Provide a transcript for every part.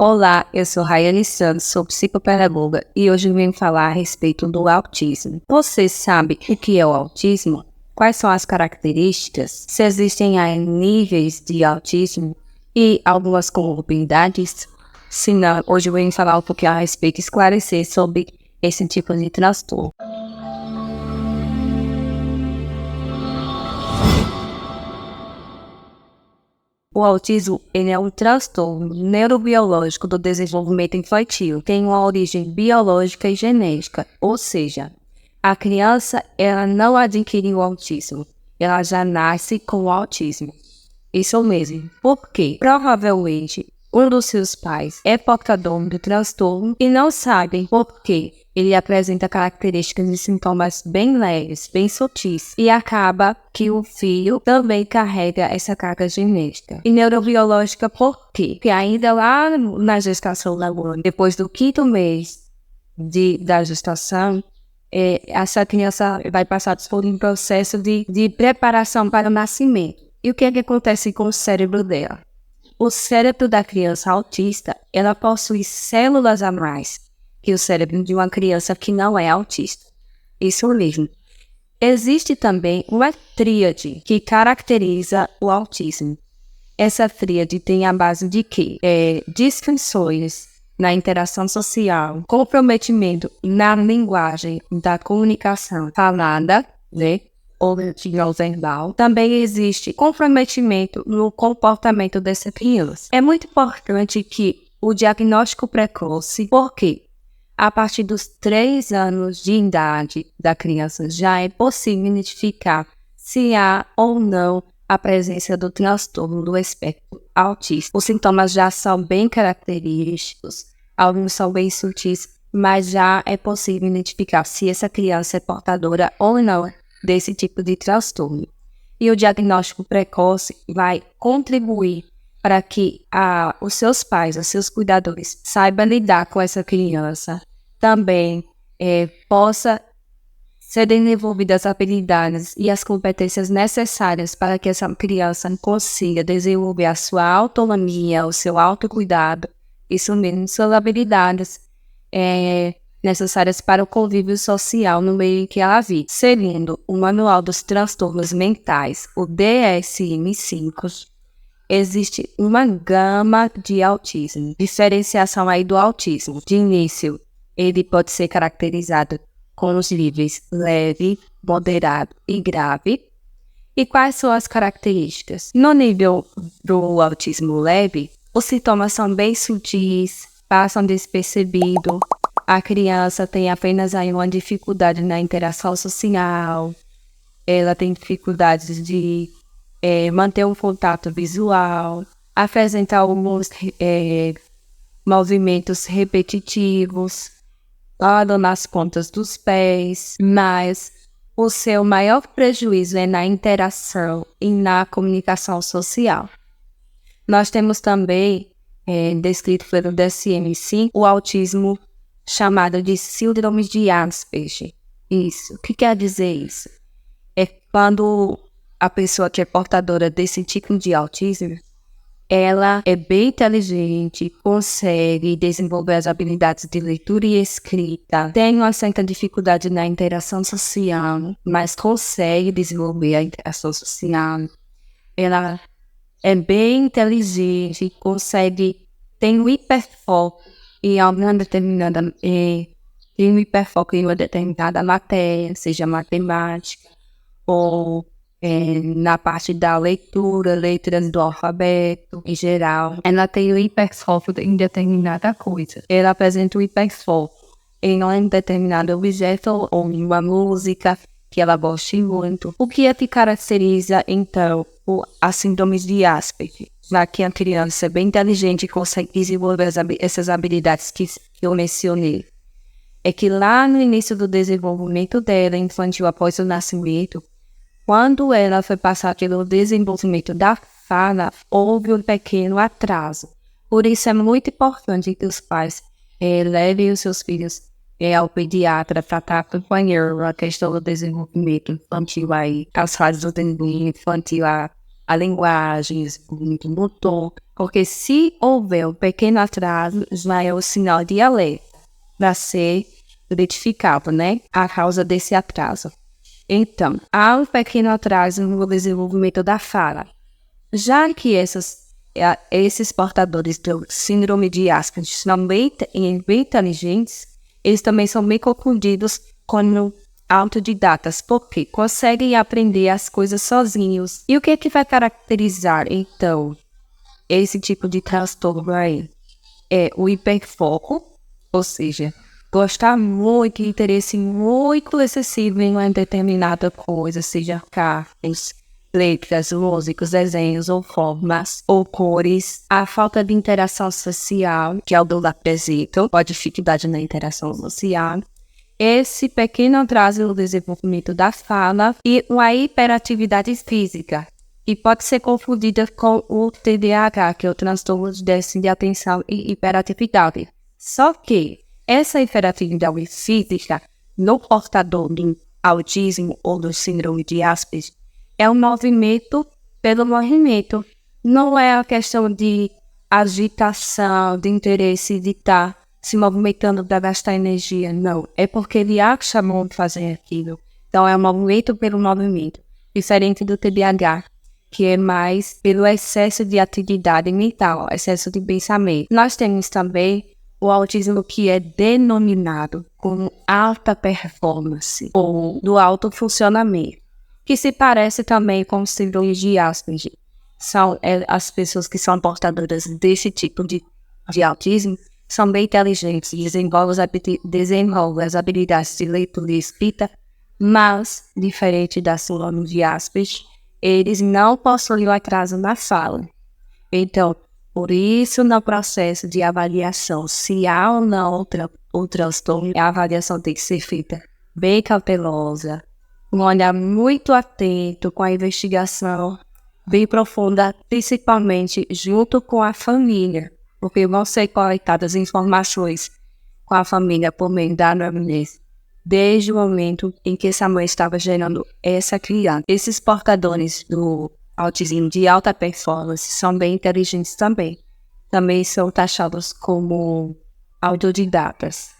Olá, eu sou Rayane Santos, sou psicopedagoga e hoje venho falar a respeito do autismo. Você sabe o que é o autismo? Quais são as características? Se existem aí níveis de autismo e algumas comorbidades? Se não, hoje eu venho falar um pouquinho a respeito e esclarecer sobre esse tipo de transtorno. O autismo, ele é um transtorno neurobiológico do desenvolvimento infantil. Tem uma origem biológica e genética, ou seja, a criança ela não adquire o autismo, ela já nasce com o autismo. Isso mesmo. Por quê? Provavelmente um dos seus pais é portador do transtorno e não sabem por quê. Ele apresenta características e sintomas bem leves, bem sutis, e acaba que o filho também carrega essa carga genética. E neurobiológica por quê? Porque ainda lá na gestação da mãe, depois do 5º mês da gestação, essa criança vai passar por um processo de preparação para o nascimento. E o que é que acontece com o cérebro dela? O cérebro da criança autista, ela possui células a mais que o cérebro de uma criança que não é autista. Isso mesmo. Existe também uma tríade que caracteriza o autismo. Essa tríade tem a base de quê? Disfunções na interação social, comprometimento na linguagem da comunicação falada, né? Ou não verbal. Também existe comprometimento no comportamento dessa criança. É muito importante que o diagnóstico precoce, porque a partir dos 3 anos de idade da criança já é possível identificar se há ou não a presença do transtorno do espectro autista. Os sintomas já são bem característicos, alguns são bem sutis, mas já é possível identificar se essa criança é portadora ou não desse tipo de transtorno. E o diagnóstico precoce vai contribuir para que os seus pais, os seus cuidadores, saibam lidar com essa criança. Também possa ser desenvolvidas as habilidades e as competências necessárias para que essa criança consiga desenvolver a sua autonomia, o seu autocuidado, isso mesmo, suas habilidades necessárias para o convívio social no meio em que ela vive. Segundo o Manual dos Transtornos Mentais, o DSM-5, existe uma gama de autismo, diferenciação aí do autismo. De início, ele pode ser caracterizado com os níveis leve, moderado e grave. E quais são as características? No nível do autismo leve, os sintomas são bem sutis, passam despercebido. A criança tem apenas aí uma dificuldade na interação social, ela tem dificuldades de manter um contato visual, apresentar alguns movimentos repetitivos, anda nas pontas dos pés, mas o seu maior prejuízo é na interação e na comunicação social. Nós temos também, descrito pelo DSM-5, o autismo chamado de síndrome de Asperger. Isso. O que quer dizer isso? É quando a pessoa que é portadora desse tipo de autismo, ela é bem inteligente, consegue desenvolver as habilidades de leitura e escrita, tem uma certa dificuldade na interação social, mas consegue desenvolver a interação social. Ela é bem inteligente, tem um hiperfoco em alguma determinada matéria, seja matemática ou na parte da leituras do alfabeto em geral. Ela tem o hiperfoco em determinada coisa. Ela apresenta o hiperfoco em um determinado objeto ou em uma música que ela goste muito. O que é que caracteriza, então, a síndrome de Asperger? Já que a criança é bem inteligente e consegue desenvolver essas habilidades que eu mencionei. É que lá no início do desenvolvimento dela, infantil após o nascimento, quando ela foi passar pelo desenvolvimento da fala, houve um pequeno atraso. Por isso é muito importante que os pais levem os seus filhos ao pediatra para estar acompanhando a questão do desenvolvimento infantil aí, as fases do desenvolvimento infantil, a linguagem, desenvolvimento motor, porque se houver um pequeno atraso, já é o sinal de alerta para ser identificado, né? A causa desse atraso. Então, há um pequeno atraso no desenvolvimento da fala. Já que esses portadores do síndrome de Asperger são bem inteligentes, eles também são bem confundidos com autodidatas, porque conseguem aprender as coisas sozinhos. E o que é que vai caracterizar, então, esse tipo de transtorno aí? É o hiperfoco, ou seja, gostar muito, interesse muito excessivo em uma determinada coisa, seja cartas, letras, músicos, desenhos ou formas ou cores, a falta de interação social, que é o do apresento, a dificuldade na interação social, esse pequeno atraso no desenvolvimento da fala e uma hiperatividade física, que pode ser confundida com o TDAH, que é o transtorno de déficit de atenção e hiperatividade. Só que essa hiperatividade física no portador do autismo ou do síndrome de Asperger é um movimento pelo movimento. Não é a questão de agitação, de interesse de estar se movimentando para gastar energia, não. É porque ele acha bom fazer aquilo. Então é um movimento pelo movimento. Diferente do TDAH, que é mais pelo excesso de atividade mental, excesso de pensamento. Nós temos também o autismo que é denominado como alta performance ou do alto funcionamento, que se parece também com o síndrome de Asperger. São as pessoas que são portadoras desse tipo de autismo, são bem inteligentes, desenvolvem as habilidades de leitura e escrita, mas, diferente da síndrome de Asperger, eles não possuem o atraso na fala. Então, por isso, no processo de avaliação, se há ou não o transtorno, a avaliação tem que ser feita bem cautelosa, um olhar muito atento com a investigação bem profunda, principalmente junto com a família, porque vão ser coletadas informações com a família por meio da anamnese, desde o momento em que essa mãe estava gerando essa criança. Esses portadores do autismo de alta performance são bem inteligentes também. Também são taxados como autodidatas,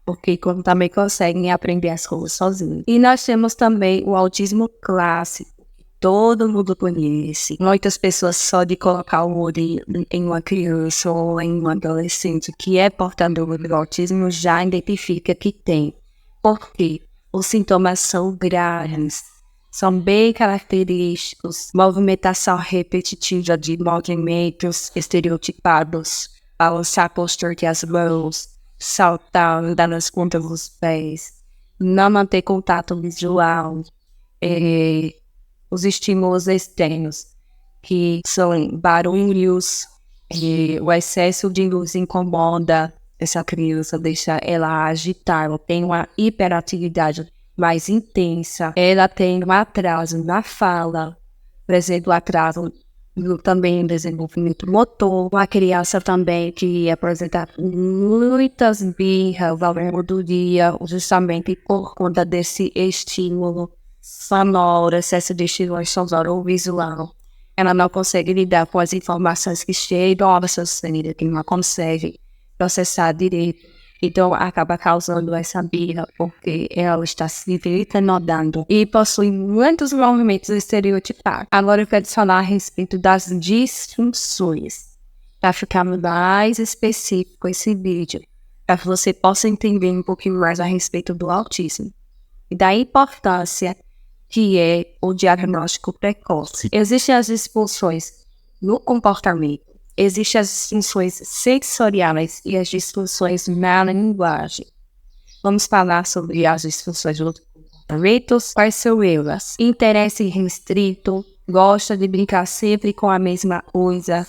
porque também conseguem aprender as coisas sozinhos. E nós temos também o autismo clássico, que todo mundo conhece. Muitas pessoas só de colocar o olho em uma criança ou em um adolescente que é portador do autismo já identifica que tem. Porque os sintomas são graves, são bem característicos, movimentação repetitiva de movimentos estereotipados, balançar por torcer as mãos, saltar, andar nas pontas dos pés, não manter contato visual, os estímulos externos, que são barulhos, o excesso de luz incomoda essa criança, deixa ela agitar, ela tem uma hiperatividade mais intensa, ela tem um atraso na fala, por exemplo, atraso também no desenvolvimento motor, uma criança também que apresenta muitas birras ao longo do dia, justamente por conta desse estímulo sonoro, excesso de estímulo sonoro ou visual. Ela não consegue lidar com as informações que chegam ao seu cérebro, que não consegue processar direito. Então, acaba causando essa birra, porque ela está se incomodando e possui muitos movimentos estereotipados. Agora, eu quero falar a respeito das disfunções, para ficar mais específico esse vídeo, para que você possa entender um pouquinho mais a respeito do autismo e da importância que é o diagnóstico precoce. Existem as disfunções no comportamento, existem as disfunções sensoriais e as disfunções na linguagem. Vamos falar sobre as disfunções do comportamento. Quais são elas? Interesse restrito, gosta de brincar sempre com a mesma coisa,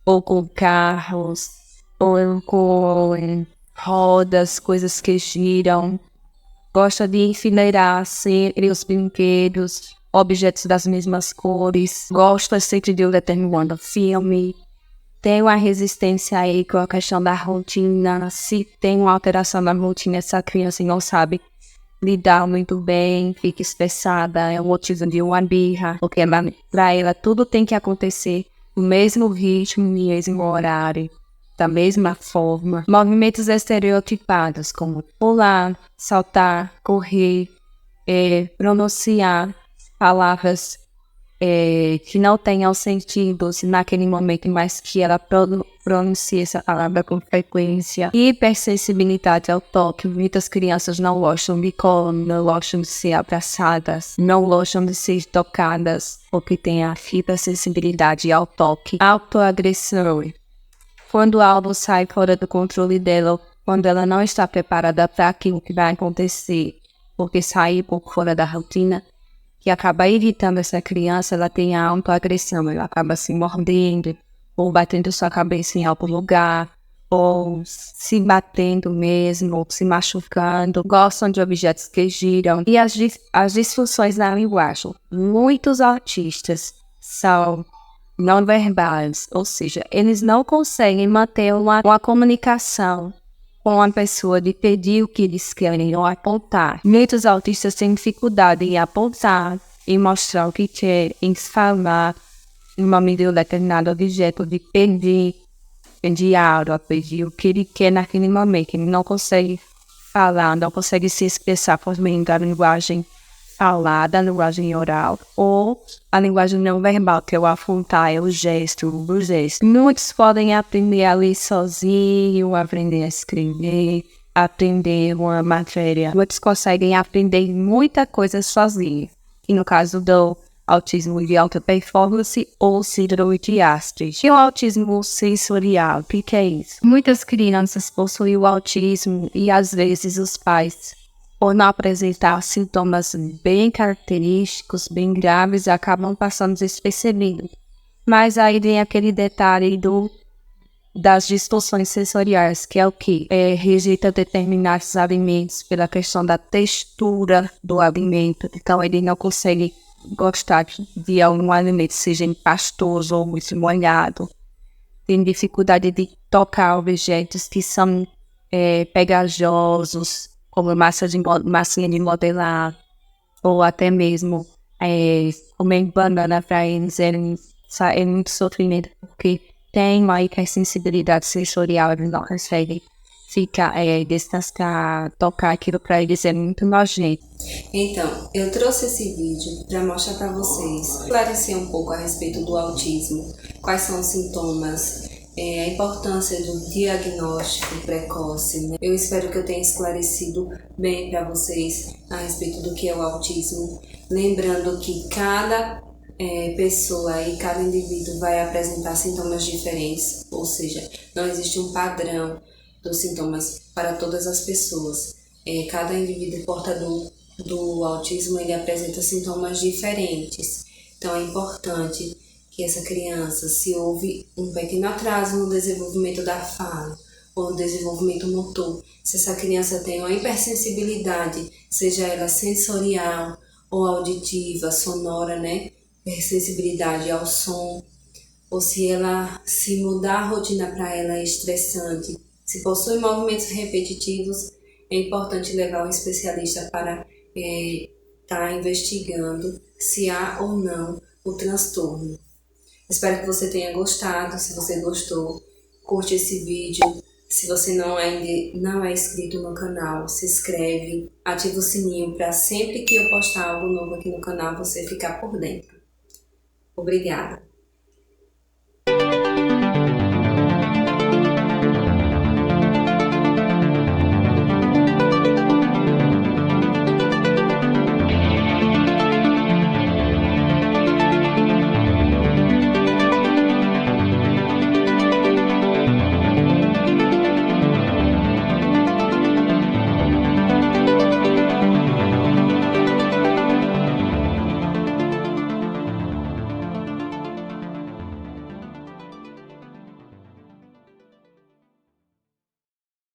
ou com carros, ou com rodas, coisas que giram. Gosta de enfileirar sempre os brinquedos, objetos das mesmas cores. Gosta sempre de um determinado filme. Tem uma resistência aí com a questão da rotina. Se tem uma alteração na rotina, essa criança não sabe lidar muito bem, fica estressada, é um motivo de uma birra, porque para ela tudo tem que acontecer no mesmo ritmo, no mesmo horário, da mesma forma. Movimentos estereotipados, como pular, saltar, correr, pronunciar palavras que não tenham sentido naquele momento, mas que ela pronuncie essa palavra com frequência. Hipersensibilidade ao toque. Muitas crianças não gostam de colo, não gostam de ser abraçadas, não gostam de ser tocadas, porque tem a hipersensibilidade ao toque. Autoagressão. Quando algo sai fora do controle dela, quando ela não está preparada para aquilo que vai acontecer, porque sair por fora da rotina, que acaba irritando essa criança, ela tem a autoagressão, ela acaba se mordendo, ou batendo sua cabeça em algum lugar, ou se batendo mesmo, ou se machucando, gostam de objetos que giram. E as disfunções na linguagem. Muitos autistas são não verbais, ou seja, eles não conseguem manter uma comunicação com a pessoa de pedir o que eles querem ou apontar. Muitos autistas têm dificuldade em apontar, em mostrar o que quer, em falar em nome de um determinado objeto, de pedir algo, pedir o que ele quer naquele momento. Ele não consegue falar, não consegue se expressar por meio da linguagem falada, a linguagem oral, ou a linguagem não verbal, que é o apontar, é o gesto. Muitos podem aprender a ler sozinho, aprender a escrever, aprender uma matéria. Muitos conseguem aprender muita coisa sozinho. E no caso do autismo de alta performance ou síndrome de Asperger. E o autismo sensorial, o que é isso? Muitas crianças possuem o autismo e às vezes os pais, por não apresentar sintomas bem característicos, bem graves, acabam passando despercebidos. Mas aí vem aquele detalhe das distorções sensoriais, que é o que? Rejeita determinados alimentos pela questão da textura do alimento. Então ele não consegue gostar de algum alimento, seja pastoso ou muito molhado. Tem dificuldade de tocar objetos que são pegajosos, como massinha de modelar, ou até mesmo comer banana para eles é muito sofrimento, porque tem uma hipersensibilidade sensorial, eles não conseguem ficar, descascar, tocar aquilo para eles é muito nojento. Então, eu trouxe esse vídeo para mostrar para vocês, esclarecer um pouco a respeito do autismo, quais são os sintomas, a importância do diagnóstico precoce, né? Eu espero que eu tenha esclarecido bem para vocês a respeito do que é o autismo. Lembrando que cada pessoa e cada indivíduo vai apresentar sintomas diferentes, ou seja, não existe um padrão dos sintomas para todas as pessoas. Cada indivíduo portador do autismo, ele apresenta sintomas diferentes. Então é importante que essa criança, se houve um pequeno atraso no desenvolvimento da fala ou no desenvolvimento motor, se essa criança tem uma hipersensibilidade, seja ela sensorial ou auditiva, sonora, né? Sensibilidade ao som, ou se mudar a rotina para ela é estressante, se possui movimentos repetitivos, é importante levar um especialista para estar investigando se há ou não o transtorno. Espero que você tenha gostado. Se você gostou, curte esse vídeo. Se você não é inscrito no canal, se inscreve, ativa o sininho para sempre que eu postar algo novo aqui no canal você ficar por dentro. Obrigada.